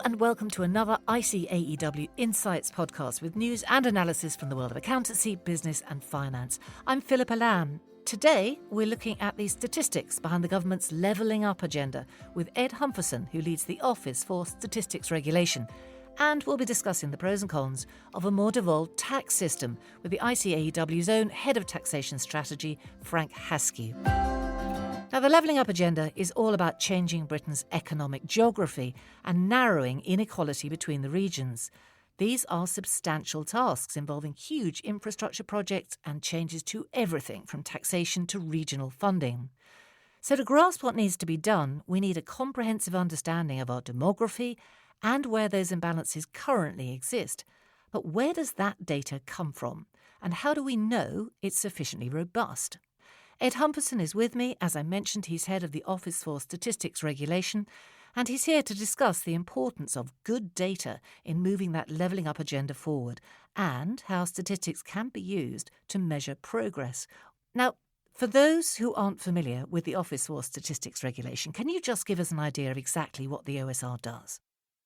and welcome to another ICAEW Insights podcast with news and analysis from the world of accountancy, business and finance. I'm Philippa Lamb. Today, we're looking at the statistics behind the government's levelling up agenda with Ed Humpherson, who leads the Office for Statistics Regulation. And we'll be discussing the pros and cons of a more devolved tax system with the ICAEW's own Head of Taxation Strategy, Frank Haskew. Now, the levelling up agenda is all about changing Britain's economic geography and narrowing inequality between the regions. These are substantial tasks involving huge infrastructure projects and changes to everything from taxation to regional funding. So to grasp what needs to be done, we need a comprehensive understanding of our demography and where those imbalances currently exist. But where does that data come from? And how do we know it's sufficiently robust? Ed Humpherson is with me. As I mentioned, he's head of the Office for Statistics Regulation, and he's here to discuss the importance of good data in moving that levelling up agenda forward and how statistics can be used to measure progress. Now, for those who aren't familiar with the Office for Statistics Regulation, can you just give us an idea of exactly what the OSR does?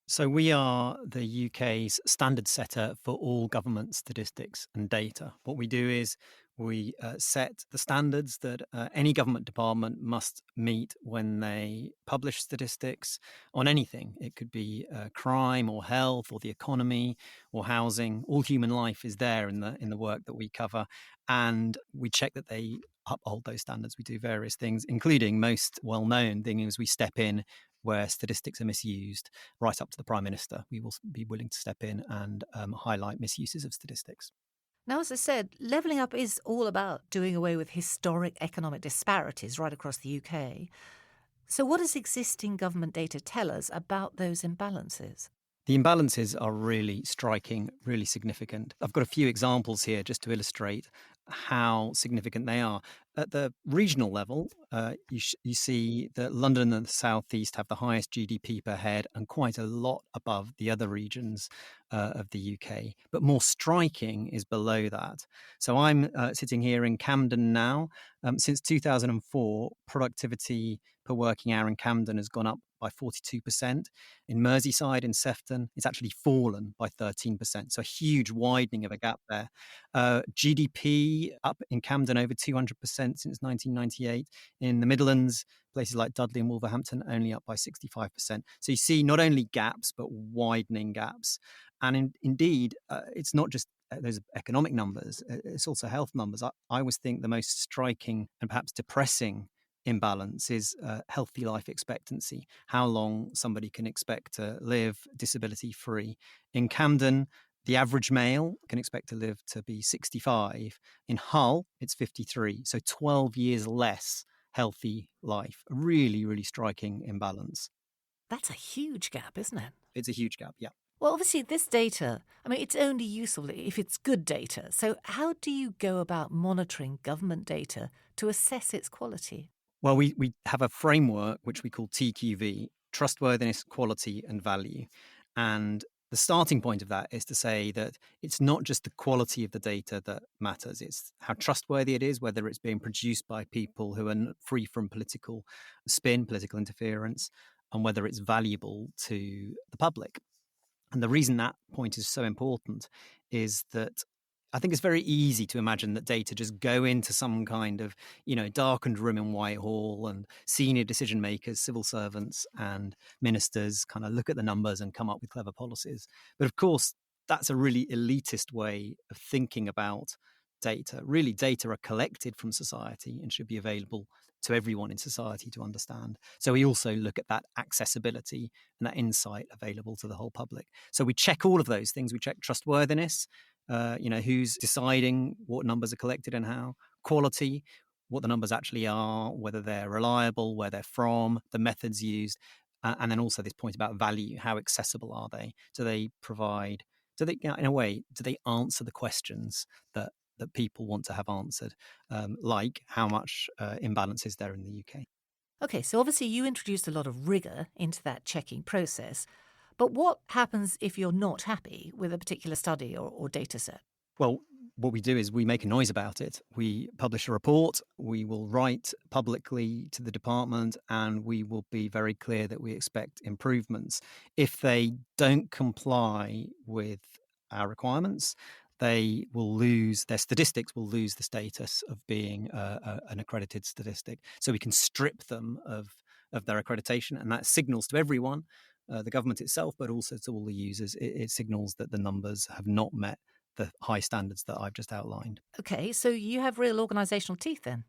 So we are the UK's standard setter for all government statistics and data. What we do is we set the standards that any government department must meet when they publish statistics on anything. It could be crime or health or the economy or housing. All human life is there in the work that we cover, and we check that they uphold those standards. We do various things, including most well-known thing is we step in where statistics are misused, right up to the Prime Minister. We will be willing to step in and highlight misuses of statistics. Now, as I said, levelling up is all about doing away with historic economic disparities right across the UK. So what does existing government data tell us about those imbalances? The imbalances are really striking, really significant. I've got a few examples here just to illustrate how significant they are. At the regional level, you see that London and the South East have the highest GDP per head and quite a lot above the other regions of the UK. But more striking is below that. So I'm sitting here in Camden now. Since 2004, productivity per working hour in Camden has gone up by 42%. In Merseyside, in Sefton, it's actually fallen by 13%. So a huge widening of a gap there. GDP up in Camden over 200% since 1998. In the Midlands, places like Dudley and Wolverhampton only up by 65%. So you see not only gaps, but widening gaps. And indeed, it's not just those economic numbers, it's also health numbers. I always think the most striking and perhaps depressing imbalance is healthy life expectancy, how long somebody can expect to live disability free. In Camden, the average male can expect to live to be 65. In Hull, it's 53. So 12 years less healthy life. A really, really striking imbalance. That's a huge gap, isn't it? It's a huge gap, yeah. Well, obviously, this data, it's only useful if it's good data. So how do you go about monitoring government data to assess its quality? Well, we have a framework which we call TQV, trustworthiness, quality and value. And the starting point of that is to say that it's not just the quality of the data that matters. It's how trustworthy it is, whether it's being produced by people who are free from political spin, political interference, and whether it's valuable to the public. And the reason that point is so important is that I think it's very easy to imagine that data just go into some kind of, darkened room in Whitehall and senior decision makers, civil servants and ministers kind of look at the numbers and come up with clever policies. But of course, that's a really elitist way of thinking about data. Really, data are collected from society and should be available to everyone in society to understand. So we also look at that accessibility and that insight available to the whole public. So we check all of those things. We check trustworthiness, who's deciding what numbers are collected and how, quality, what the numbers actually are, whether they're reliable, where they're from, the methods used, and then also this point about value, how accessible are they? Do they answer the questions that people want to have answered, like how much imbalance is there in the UK? Okay, so obviously you introduced a lot of rigour into that checking process. But what happens if you're not happy with a particular study or data set? Well, what we do is we make a noise about it. We publish a report, we will write publicly to the department, and we will be very clear that we expect improvements. If they don't comply with our requirements, they will lose their statistics, will lose the status of being an accredited statistic. So we can strip them of their accreditation, and that signals to everyone, the government itself, but also to all the users. It signals that the numbers have not met the high standards that I've just outlined. Okay, so you have real organisational teeth then.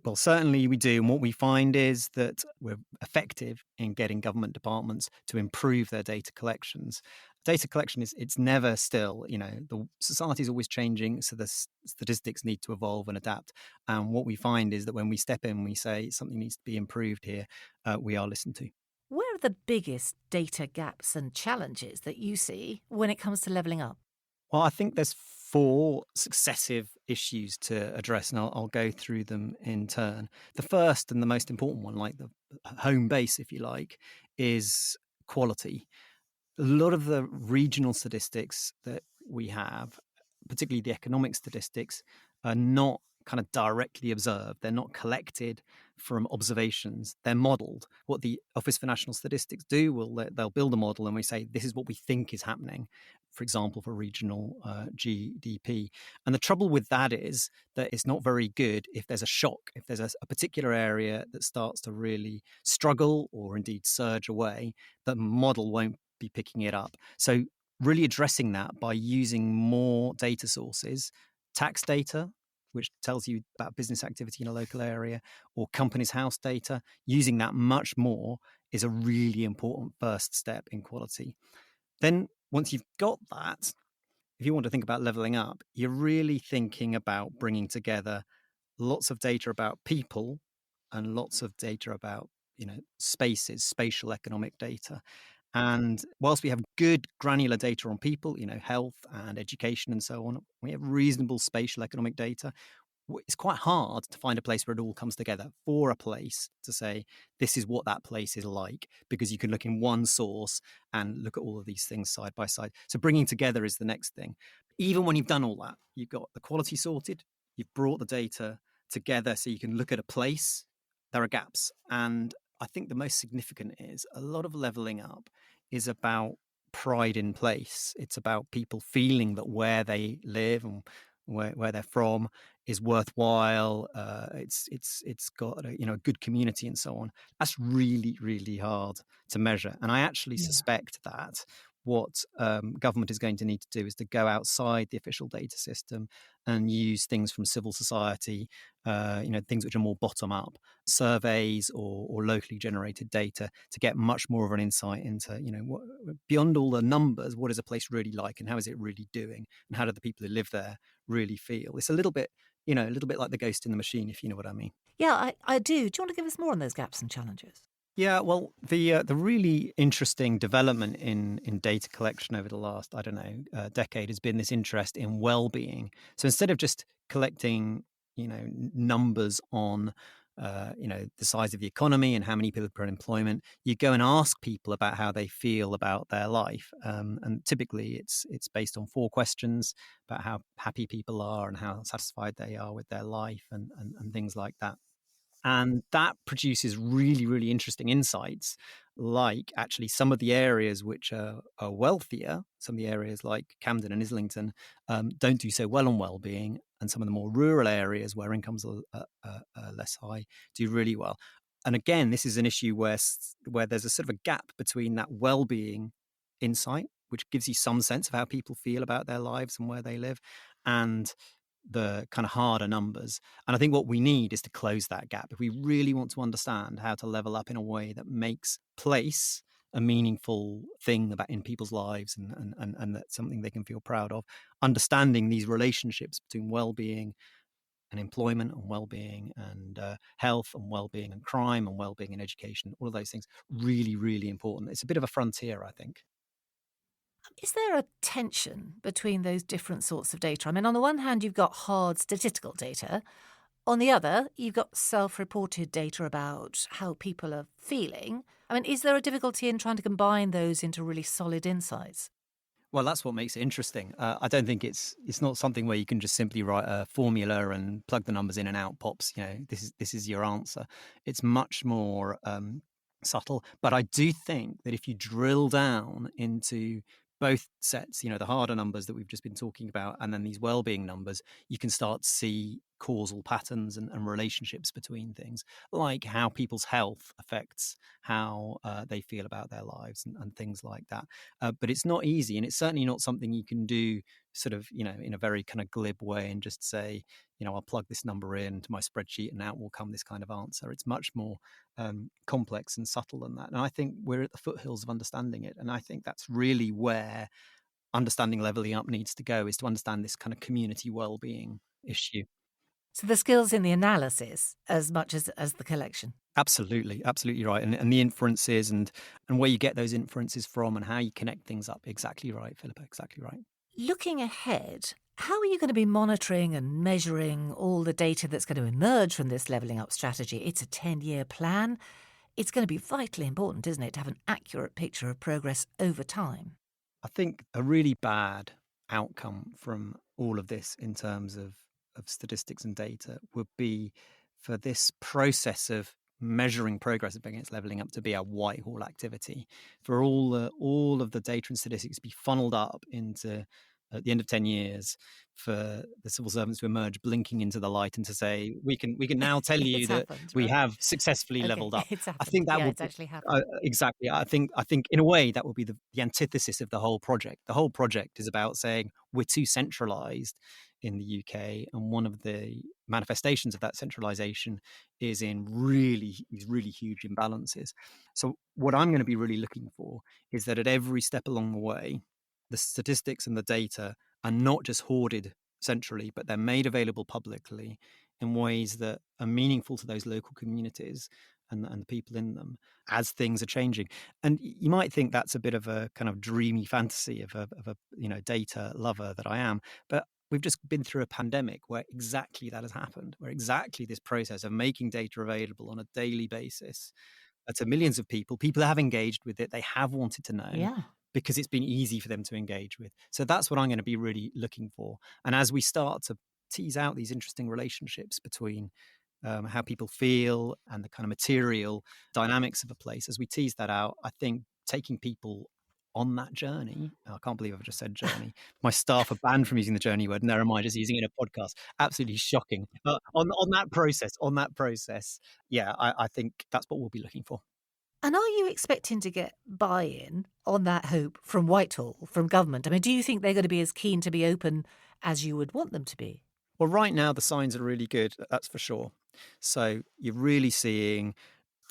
Well, certainly we do. And what we find is that we're effective in getting government departments to improve their data collections. Data collection it's never still, the society is always changing. So the statistics need to evolve and adapt. And what we find is that when we step in, we say something needs to be improved here, we are listened to. Where are the biggest data gaps and challenges that you see when it comes to levelling up? Well, I think there's 4 successive issues to address, and I'll go through them in turn. The first and the most important one, like the home base, if you like, is quality. A lot of the regional statistics that we have, particularly the economic statistics, are not kind of directly observed. They're not collected from observations. They're modeled. What the Office for National Statistics do, they'll build a model and we say, this is what we think is happening, for example, for regional GDP. And the trouble with that is that it's not very good if there's a shock, if there's a particular area that starts to really struggle or indeed surge away, the model won't be picking it up. So really addressing that by using more data sources, tax data, which tells you about business activity in a local area, or companies' house data, using that much more is a really important first step in quality. Then once you've got that, if you want to think about leveling up, you're really thinking about bringing together lots of data about people and lots of data about, spaces, spatial economic data. And whilst we have good granular data on people, health and education and so on, we have reasonable spatial economic data. It's quite hard to find a place where it all comes together for a place to say, this is what that place is like, because you can look in one source and look at all of these things side by side. So bringing together is the next thing. Even when you've done all that, you've got the quality sorted, you've brought the data together so you can look at a place, there are gaps. And I think the most significant is a lot of leveling up is about pride in place. It's about people feeling that where they live and where they're from is worthwhile. It's got a good community and so on. That's really, really hard to measure. And I actually suspect that what government is going to need to do is to go outside the official data system and use things from civil society, things which are more bottom up, surveys or locally generated data to get much more of an insight into, what, beyond all the numbers, what is a place really like and how is it really doing and how do the people who live there really feel? It's a little bit like the ghost in the machine, if you know what I mean. Yeah, I do. Do you want to give us more on those gaps and challenges? Yeah, well, the really interesting development in data collection over the last, decade has been this interest in well-being. So instead of just collecting, numbers on, the size of the economy and how many people are in employment, you go and ask people about how they feel about their life. And typically it's based on 4 questions about how happy people are and how satisfied they are with their life and things like that. And that produces really, really interesting insights, like actually some of the areas which are wealthier, some of the areas like Camden and Islington don't do so well on well-being, and some of the more rural areas where incomes are less high do really well. And again, this is an issue where there's a sort of a gap between that well-being insight, which gives you some sense of how people feel about their lives and where they live, and the kind of harder numbers. And I think what we need is to close that gap. If we really want to understand how to level up in a way that makes place a meaningful thing about in people's lives and that's something they can feel proud of, understanding these relationships between well-being and employment and well-being and health and well-being and crime and well-being and education, all of those things, really, really important. It's a bit of a frontier, I think. Is there a tension between those different sorts of data? I mean, on the one hand, you've got hard statistical data. On the other, you've got self-reported data about how people are feeling. I mean, is there a difficulty in trying to combine those into really solid insights? Well, that's what makes it interesting. I don't think it's not something where you can just simply write a formula and plug the numbers in and out pops. This is your answer. It's much more subtle. But I do think that if you drill down into both sets, the harder numbers that we've just been talking about, and then these well-being numbers, you can start to see causal patterns and relationships between things, like how people's health affects how they feel about their lives and things like that. But it's not easy, and it's certainly not something you can do sort of, in a very kind of glib way and just say, I'll plug this number into my spreadsheet and out will come this kind of answer. It's much more complex and subtle than that. And I think we're at the foothills of understanding it. And I think that's really where understanding leveling up needs to go, is to understand this kind of community well-being issue. So the skills in the analysis as much as the collection. Absolutely, absolutely right. And the inferences and where you get those inferences from and how you connect things up. Exactly right, Philippa, exactly right. Looking ahead, how are you going to be monitoring and measuring all the data that's going to emerge from this levelling up strategy? It's a 10-year plan. It's going to be vitally important, isn't it, to have an accurate picture of progress over time? I think a really bad outcome from all of this in terms of statistics and data would be for this process of measuring progress against leveling up to be a Whitehall activity, for all of the data and statistics to be funneled up into, at the end of 10 years, for the civil servants to emerge blinking into the light and to say, we can now tell you It's that happened, we right? have successfully Okay, leveled up. it's I happened. think that Yeah, would it's actually happened. exactly. I think in a way that would be the antithesis of the whole project. The whole project is about saying we're too centralized in the UK, and one of the manifestations of that centralization is in these really huge imbalances. So what I'm going to be really looking for is that at every step along the way, the statistics and the data are not just hoarded centrally, but they're made available publicly in ways that are meaningful to those local communities and the people in them as things are changing. And you might think that's a bit of a kind of dreamy fantasy of a data lover that I am, but we've just been through a pandemic where exactly that has happened, where exactly this process of making data available on a daily basis to millions of people have engaged with it, they have wanted to know, Yeah. because it's been easy for them to engage with. So that's what I'm going to be really looking for. And as we start to tease out these interesting relationships between how people feel and the kind of material dynamics of a place, as we tease that out, I think taking people on that journey, I can't believe I've just said journey. My staff are banned from using the journey word. Never mind, just using it in a podcast. Absolutely shocking. But on that process, yeah, I think that's what we'll be looking for. And are you expecting to get buy-in on that hope from Whitehall, from government? I mean, do you think they're going to be as keen to be open as you would want them to be? Well, right now the signs are really good, that's for sure. So you're really seeing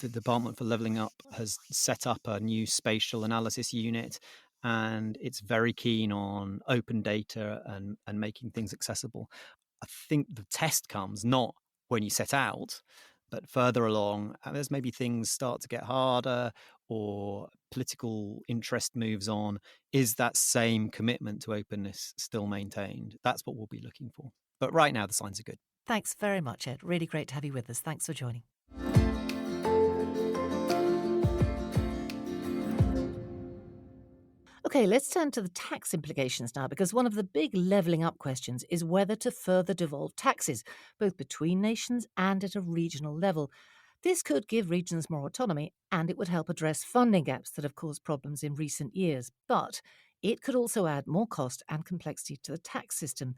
the Department for Levelling Up has set up a new spatial analysis unit, and it's very keen on open data and making things accessible. I think the test comes not when you set out, but further along, as maybe things start to get harder or political interest moves on. Is that same commitment to openness still maintained? That's what we'll be looking for. But right now, the signs are good. Thanks very much, Ed. Really great to have you with us. Thanks for joining. Okay, let's turn to the tax implications now, because one of the big levelling up questions is whether to further devolve taxes, both between nations and at a regional level. This could give regions more autonomy, and it would help address funding gaps that have caused problems in recent years. But it could also add more cost and complexity to the tax system.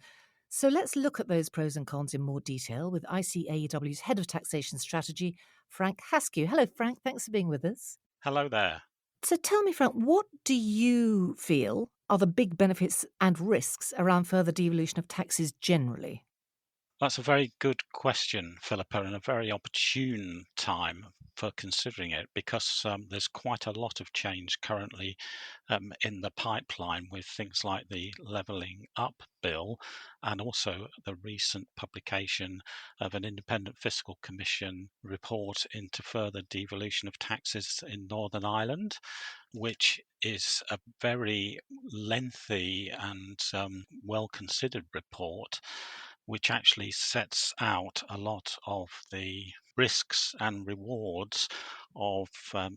So let's look at those pros and cons in more detail with ICAEW's Head of Taxation Strategy, Frank Haskew. Hello, Frank. Thanks for being with us. Hello there. So tell me, Frank, what do you feel are the big benefits and risks around further devolution of taxes generally? That's a very good question, Philippa, and a very opportune time for considering it, because there's quite a lot of change currently in the pipeline with things like the Levelling Up Bill and also the recent publication of an Independent Fiscal Commission report into further devolution of taxes in Northern Ireland, which is a very lengthy and well-considered report, which actually sets out a lot of the risks and rewards of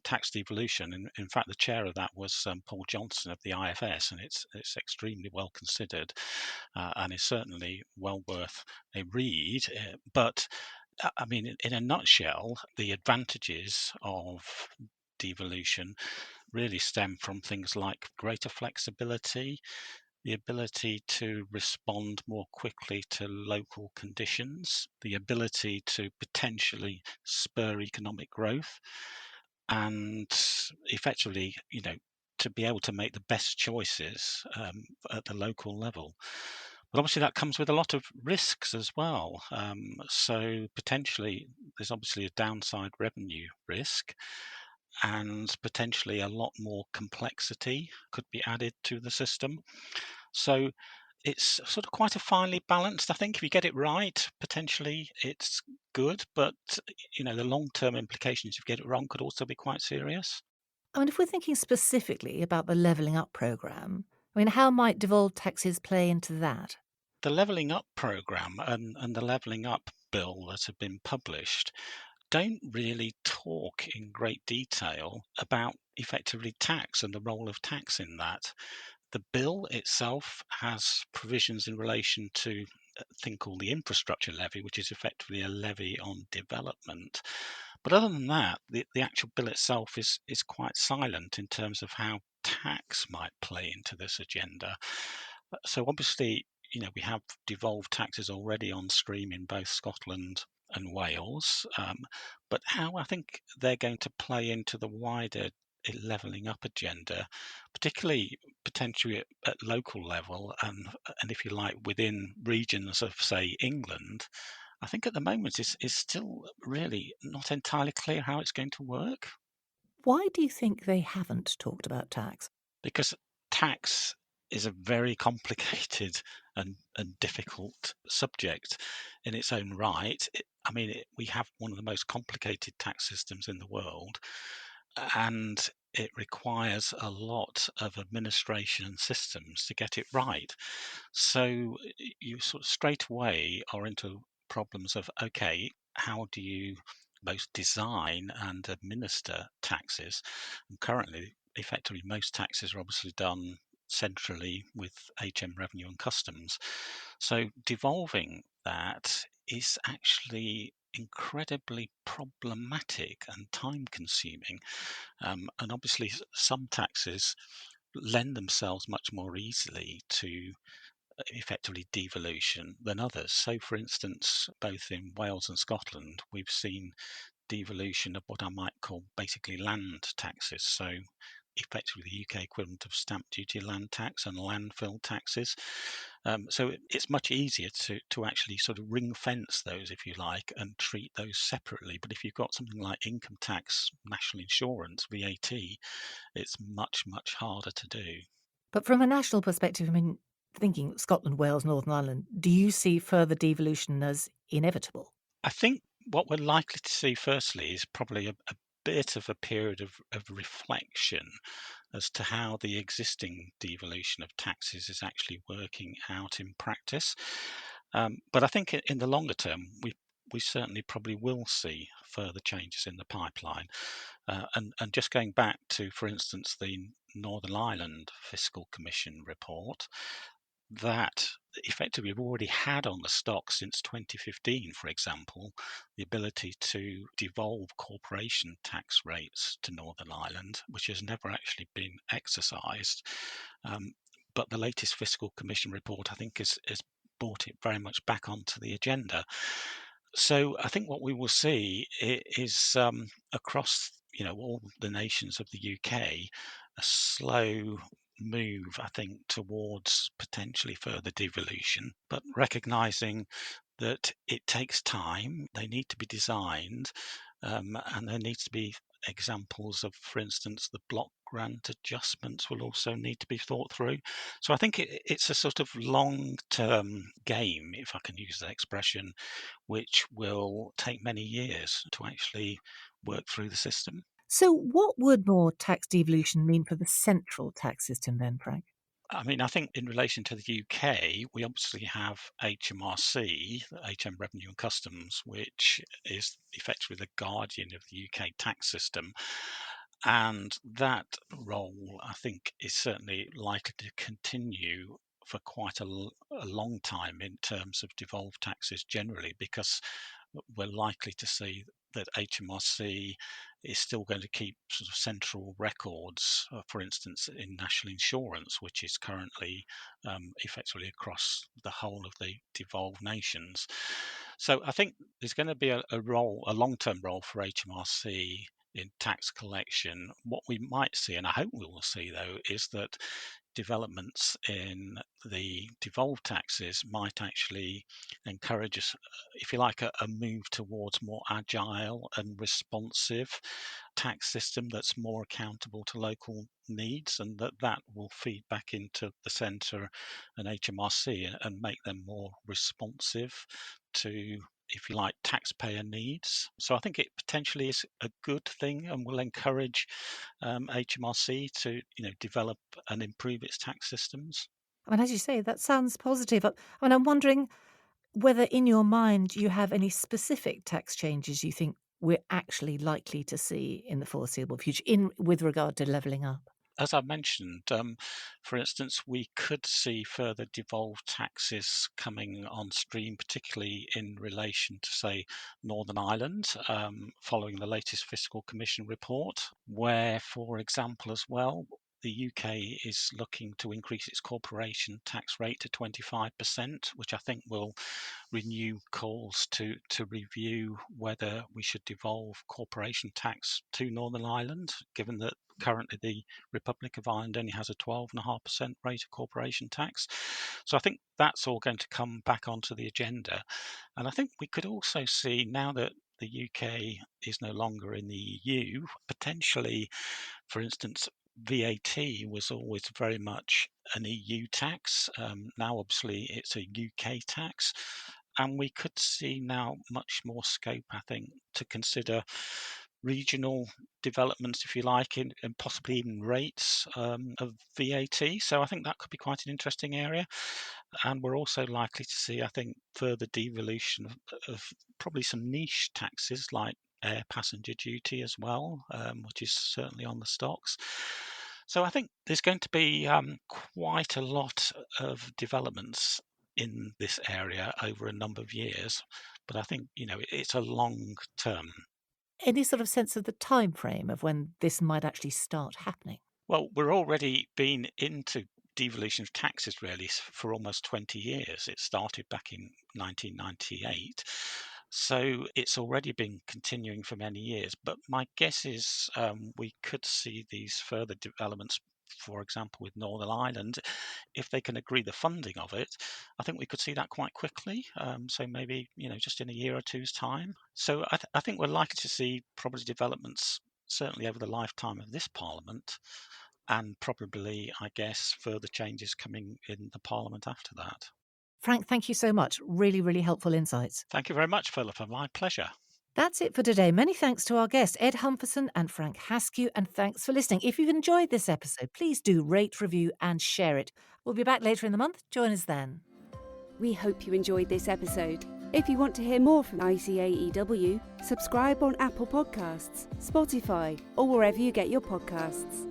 tax devolution. In fact, the chair of that was Paul Johnson of the IFS, and it's extremely well considered and is certainly well worth a read. But I mean, in a nutshell, the advantages of devolution really stem from things like greater flexibility, the ability to respond more quickly to local conditions, the ability to potentially spur economic growth, and effectively, to be able to make the best choices at the local level. But obviously, that comes with a lot of risks as well. So potentially, there's obviously a downside revenue risk, and potentially a lot more complexity could be added to the system. So it's sort of quite a finely balanced. I think if you get it right, potentially it's good, but the long-term implications if you get it wrong could also be quite serious. I mean, if we're thinking specifically about the Levelling Up programme, I mean, how might devolved taxes play into that? The Levelling Up programme and the Levelling Up bill that have been published don't really talk in great detail about effectively tax and the role of tax in that. The bill itself has provisions in relation to a thing called the infrastructure levy, which is effectively a levy on development. But other than that, the actual bill itself is quite silent in terms of how tax might play into this agenda. So obviously, we have devolved taxes already on stream in both Scotland and Wales, but how I think they're going to play into the wider levelling up agenda, particularly potentially at local level and if you like within regions of say England, I think at the moment is still really not entirely clear how it's going to work, Why do you think they haven't talked about tax? because tax is a very complicated and difficult subject in its own right. We have one of the most complicated tax systems in the world, and it requires a lot of administration and systems to get it right. So you sort of straight away are into problems of, okay, how do you both design and administer taxes? And currently, effectively, most taxes are obviously done centrally with HM Revenue and Customs. So devolving that is actually incredibly problematic and time consuming. And obviously, some taxes lend themselves much more easily to effectively devolution than others. So, for instance, both in Wales and Scotland, we've seen devolution of what I might call basically land taxes. So, effectively, the UK equivalent of stamp duty, land tax, and landfill taxes. So, it's much easier to actually sort of ring fence those, if you like, and treat those separately. But if you've got something like income tax, national insurance, VAT, it's much, much harder to do. But from a national perspective, I mean, thinking Scotland, Wales, Northern Ireland, do you see further devolution as inevitable? I think what we're likely to see firstly is probably a bit of a period of reflection as to how the existing devolution of taxes is actually working out in practice. But I think in the longer term, we certainly probably will see further changes in the pipeline. And just going back to, for instance, the Northern Ireland Fiscal Commission report, that effectively we've already had on the stock since 2015, for example, the ability to devolve corporation tax rates to Northern Ireland, which has never actually been exercised. But the latest Fiscal Commission report, I think, has brought it very much back onto the agenda. So I think what we will see is across all the nations of the UK a slow move, I think, towards potentially further devolution, but recognizing that it takes time, they need to be designed, and there needs to be examples of, for instance, the block grant adjustments will also need to be thought through. So I think it's a sort of long-term game, if I can use that expression, which will take many years to actually work through the system. So, what would more tax devolution mean for the central tax system then, Frank? I mean, I think in relation to the UK, we obviously have HMRC, HM Revenue and Customs, which is effectively the guardian of the UK tax system. And that role, I think, is certainly likely to continue for quite a long time in terms of devolved taxes generally, because we're likely to see that HMRC is still going to keep sort of central records, for instance, in national insurance, which is currently effectively across the whole of the devolved nations. So I think there's going to be a long-term role for HMRC in tax collection. What we might see, and I hope we will see, though, is that developments in the devolved taxes might actually encourage us, if you like, a move towards more agile and responsive tax system that's more accountable to local needs, and that will feed back into the centre and HMRC and make them more responsive to, if you like, taxpayer needs. So I think it potentially is a good thing and will encourage HMRC to, develop and improve its tax systems. I mean, as you say, that sounds positive. I mean, I'm wondering whether in your mind you have any specific tax changes you think we're actually likely to see in the foreseeable future with regard to levelling up. As I mentioned, for instance, we could see further devolved taxes coming on stream, particularly in relation to, say, Northern Ireland, following the latest Fiscal Commission report, where, for example, as well, the UK is looking to increase its corporation tax rate to 25%, which I think will renew calls to review whether we should devolve corporation tax to Northern Ireland, given that currently the Republic of Ireland only has a 12.5% rate of corporation tax. So I think that's all going to come back onto the agenda. And I think we could also see, now that the UK is no longer in the EU, potentially, for instance, VAT was always very much an EU tax. Now, obviously, it's a UK tax. And we could see now much more scope, I think, to consider regional developments, if you like, and possibly even rates of VAT. So I think that could be quite an interesting area. And we're also likely to see, I think, further devolution of probably some niche taxes like air passenger duty as well, which is certainly on the stocks. So I think there's going to be quite a lot of developments in this area over a number of years. But I think, it's a long term. Any sort of sense of the time frame of when this might actually start happening? Well, we're already been into devolution of taxes really for almost 20 years. It started back in 1998. So it's already been continuing for many years. But my guess is we could see these further developments, for example, with Northern Ireland, if they can agree the funding of it. I think we could see that quite quickly. So maybe, just in a year or two's time. So I think we're likely to see probably developments certainly over the lifetime of this Parliament, and probably, I guess, further changes coming in the Parliament after that. Frank, thank you so much. Really, really helpful insights. Thank you very much, Philippa. My pleasure. That's it for today. Many thanks to our guests, Ed Humpherson and Frank Haskew, and thanks for listening. If you've enjoyed this episode, please do rate, review and share it. We'll be back later in the month. Join us then. We hope you enjoyed this episode. If you want to hear more from ICAEW, subscribe on Apple Podcasts, Spotify, or wherever you get your podcasts.